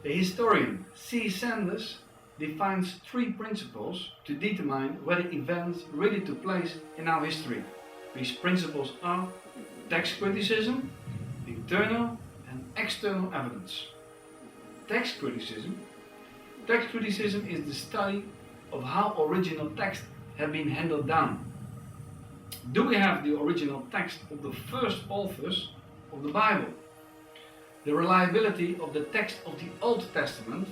The historian C. Sanders defines three principles to determine whether events really took place in our history. These principles are text criticism, internal and external evidence. Text criticism. Text criticism is the study of how original text have been handled down. Do we have the original text of the first authors of the Bible? The reliability of the text of the Old Testament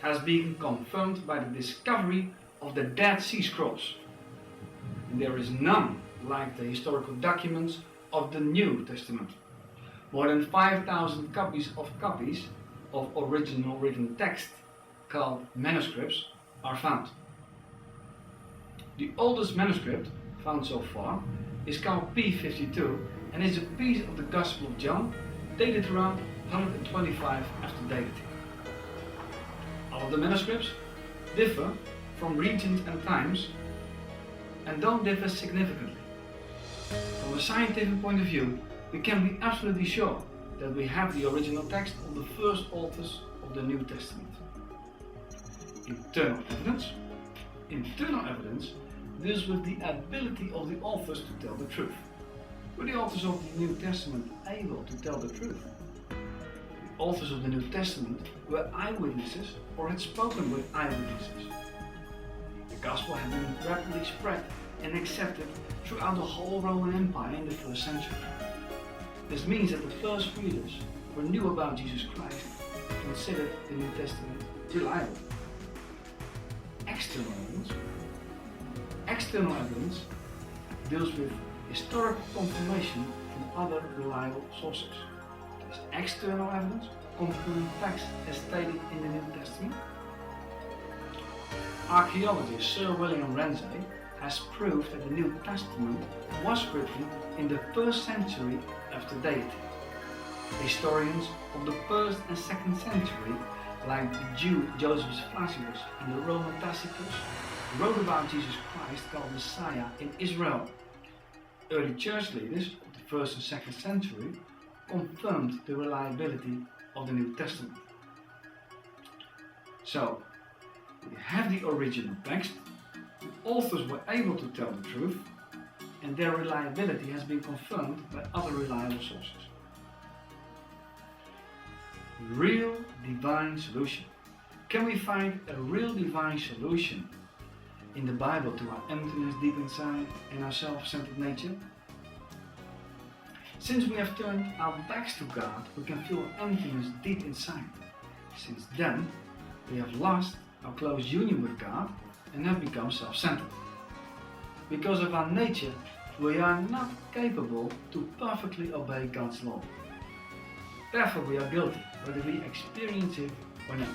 has been confirmed by the discovery of the Dead Sea Scrolls. And there is none like the historical documents of the New Testament. More than 5,000 copies of original written text, called manuscripts, are found. The oldest manuscript found so far is called P52 and is a piece of the Gospel of John dated around 125 after dating. All of the manuscripts differ from regions and times and don't differ significantly. From a scientific point of view, we can be absolutely sure that we have the original text of the first authors of the New Testament. Internal evidence. Internal evidence deals with the ability of the authors to tell the truth. Were the authors of the New Testament able to tell the truth? The authors of the New Testament were eyewitnesses or had spoken with eyewitnesses. The Gospel had been rapidly spread and accepted throughout the whole Roman Empire in the first century. This means that the first readers who knew about Jesus Christ considered the New Testament reliable. External evidence. External evidence deals with historical confirmation from other reliable sources. This external evidence confirming facts as stated in the New Testament. Archaeologist Sir William Ramsay has proved that the New Testament was written in the 1st century after deity. Historians of the 1st and 2nd century, like the Jew Josephus Flacius and the Roman Tacitus, wrote about Jesus Christ called Messiah in Israel. Early church leaders of the 1st and 2nd century confirmed the reliability of the New Testament. So, we have the original text, the authors were able to tell the truth, and their reliability has been confirmed by other reliable sources. Real divine solution. Can we find a real divine solution in the Bible to our emptiness deep inside and our self-centered nature? Since we have turned our backs to God, we can feel emptiness deep inside. Since then, we have lost our close union with God and have become self-centered. Because of our nature, we are not capable to perfectly obey God's law. Therefore, we are guilty, whether we experience it or not.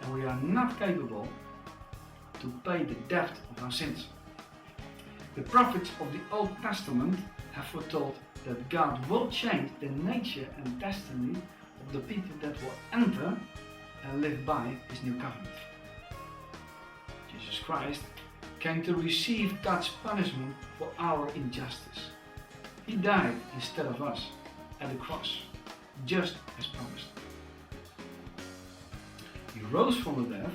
And we are not capable to pay the debt of our sins. The prophets of the Old Testament have foretold that God will change the nature and destiny of the people that will enter and live by His new covenant. Jesus Christ came to receive God's punishment for our injustice. He died instead of us at the cross, just as promised. He rose from the dead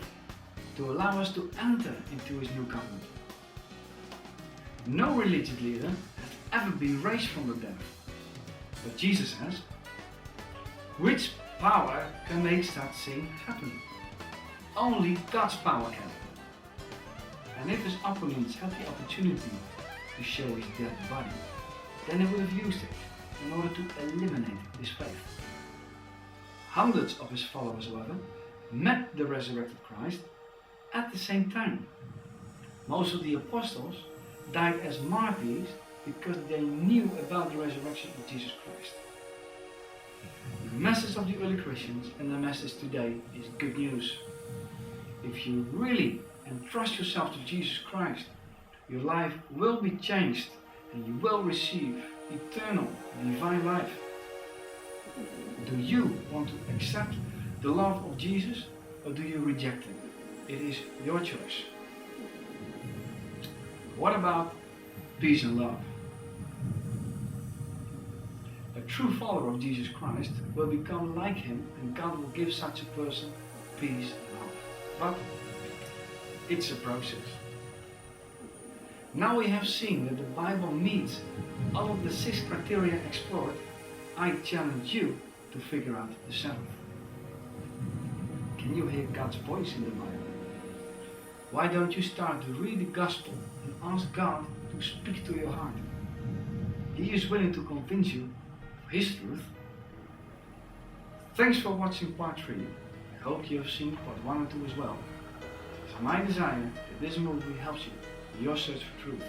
to allow us to enter into His new covenant. No religious leader has ever been raised from the dead, but Jesus has. Which power can make such thing happen? Only God's power can. And if His opponents had the opportunity to show His dead body, then they would have used it in order to eliminate His faith. Hundreds of His followers, however, met the resurrected Christ at the same time. Most of the apostles died as martyrs because they knew about the resurrection of Jesus Christ. The message of the early Christians and the message today is good news. If you really entrust yourself to Jesus Christ, your life will be changed and you will receive eternal divine life. Do you want to accept the love of Jesus or do you reject it? It is your choice. What about peace and love? A true follower of Jesus Christ will become like him, and God will give such a person peace and love. But it's a process. Now we have seen that the Bible meets all of the 6 criteria explored. I challenge you to figure out the 7th. Can you hear God's voice in the Bible? Why don't you start to read the Gospel and ask God to speak to your heart? He is willing to convince you of His truth. Thanks for watching part 3. I hope you have seen part 1 and 2 as well. It's my desire that this movie helps you in your search for truth.